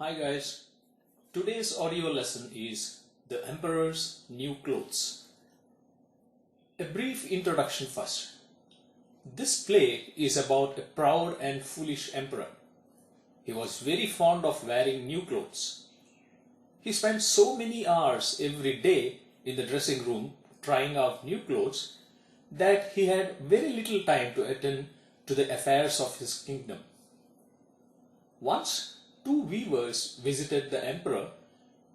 Hi guys, today's audio lesson is The Emperor's New Clothes. A brief introduction first. This play is about a proud and foolish emperor. He was very fond of wearing new clothes. He spent so many hours every day in the dressing room trying out new clothes that he had very little time to attend to the affairs of his kingdom. Once, two weavers visited the emperor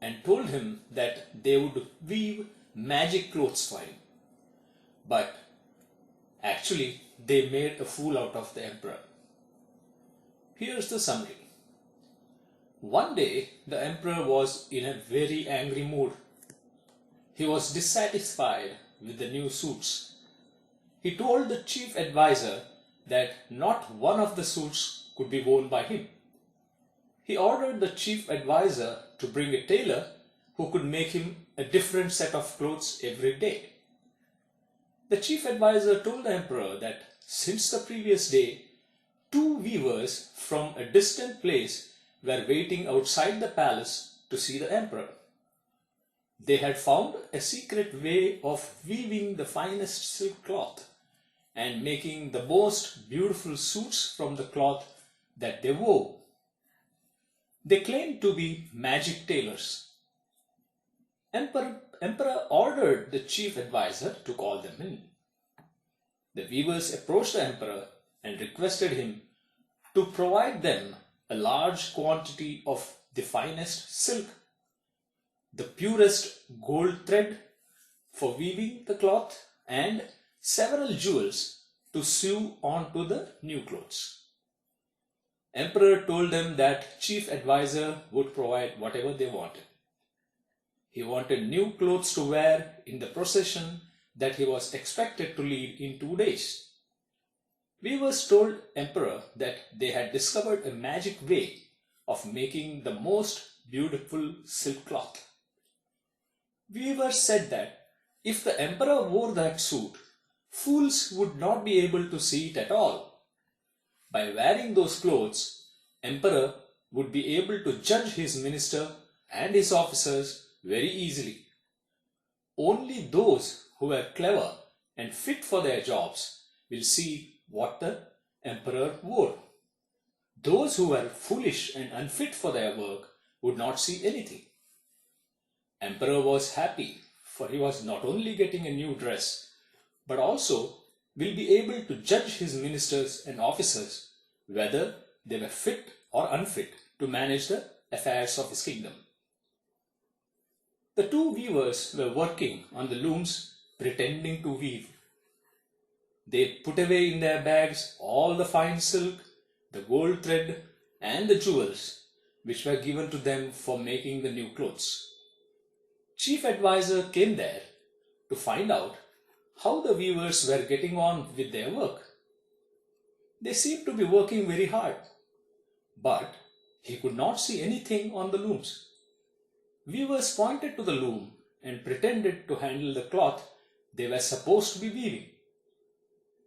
and told him that they would weave magic clothes for him. But actually, they made a fool out of the emperor. Here's the summary. One day, the emperor was in a very angry mood. He was dissatisfied with the new suits. He told the chief advisor that not one of the suits could be worn by him. He ordered the chief advisor to bring a tailor who could make him a different set of clothes every day. The chief advisor told the emperor that since the previous day, two weavers from a distant place were waiting outside the palace to see the emperor. They had found a secret way of weaving the finest silk cloth and making the most beautiful suits from the cloth that they wove. They claimed to be magic tailors. Emperor ordered the chief advisor to call them in. The weavers approached the emperor and requested him to provide them a large quantity of the finest silk, the purest gold thread for weaving the cloth, and several jewels to sew onto the new clothes. Emperor told them that chief advisor would provide whatever they wanted. He wanted new clothes to wear in the procession that he was expected to lead in 2 days. Weavers told emperor that they had discovered a magic way of making the most beautiful silk cloth. Weavers said that if the emperor wore that suit, fools would not be able to see it at all. By wearing those clothes, emperor would be able to judge his minister and his officers very easily. Only those who were clever and fit for their jobs will see what the emperor wore. Those who were foolish and unfit for their work would not see anything. Emperor was happy, for he was not only getting a new dress, but also will be able to judge his ministers and officers whether they were fit or unfit to manage the affairs of his kingdom. The two weavers were working on the looms pretending to weave. They put away in their bags all the fine silk, the gold thread, and the jewels which were given to them for making the new clothes. Chief advisor came there to find out how the weavers were getting on with their work. They seemed to be working very hard, but he could not see anything on the looms. Weavers pointed to the loom and pretended to handle the cloth they were supposed to be weaving.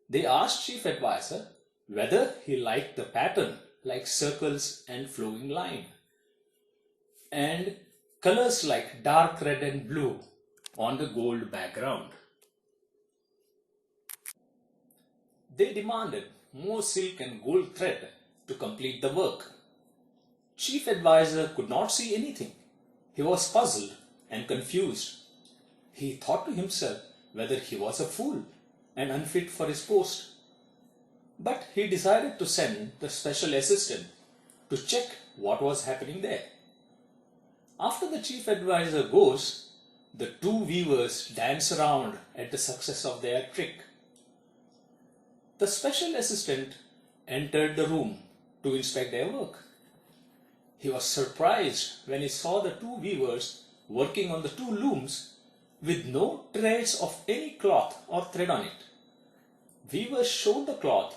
They asked chief advisor whether he liked the pattern like circles and flowing line, and colors like dark red and blue on the gold background. They demanded more silk and gold thread to complete the work. Chief advisor could not see anything. He was puzzled and confused. He thought to himself whether he was a fool and unfit for his post. But he decided to send the special assistant to check what was happening there. After the chief advisor goes, the two weavers dance around at the success of their trick. The special assistant entered the room to inspect their work. He was surprised when he saw the two weavers working on the two looms with no trace of any cloth or thread on it. Weavers showed the cloth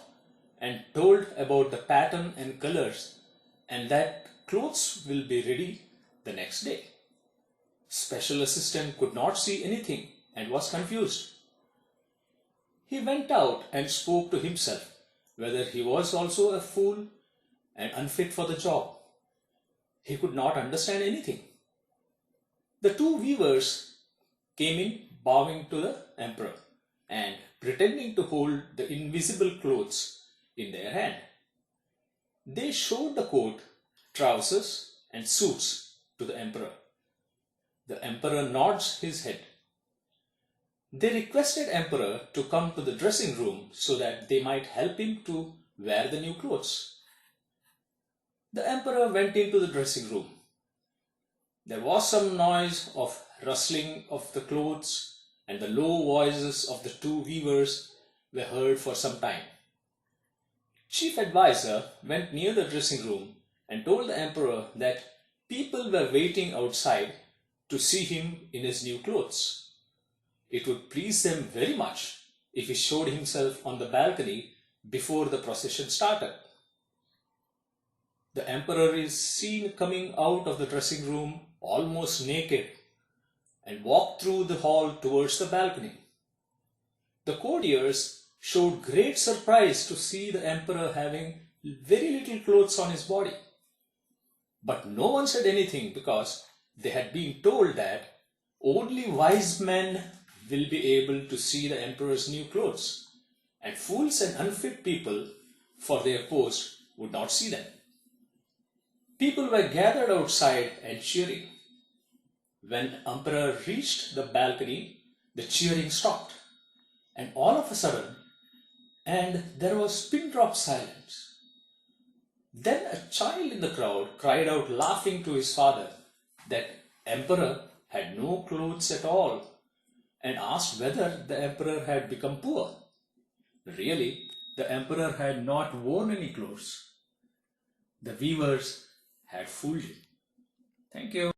and told about the pattern and colors, and that clothes will be ready the next day. Special assistant could not see anything and was confused. He went out and spoke to himself whether he was also a fool and unfit for the job. He could not understand anything. The two weavers came in bowing to the emperor and pretending to hold the invisible clothes in their hand. They showed the coat, trousers, and suits to the emperor. The emperor nods his head. They requested emperor to come to the dressing room so that they might help him to wear the new clothes. The emperor went into the dressing room. There was some noise of rustling of the clothes, and the low voices of the two weavers were heard for some time. Chief advisor went near the dressing room and told the emperor that people were waiting outside to see him in his new clothes. It would please them very much if he showed himself on the balcony before the procession started. The emperor is seen coming out of the dressing room almost naked and walked through the hall towards the balcony. The courtiers showed great surprise to see the emperor having very little clothes on his body. But no one said anything because they had been told that only wise men will be able to see the emperor's new clothes, and fools and unfit people for their post would not see them. People were gathered outside and cheering. When emperor reached the balcony, the cheering stopped, and all of a sudden, and there was pin drop silence. Then a child in the crowd cried out laughing to his father that emperor had no clothes at all and asked whether the emperor had become poor. Really, the emperor had not worn any clothes. The weavers had fooled him. Thank you.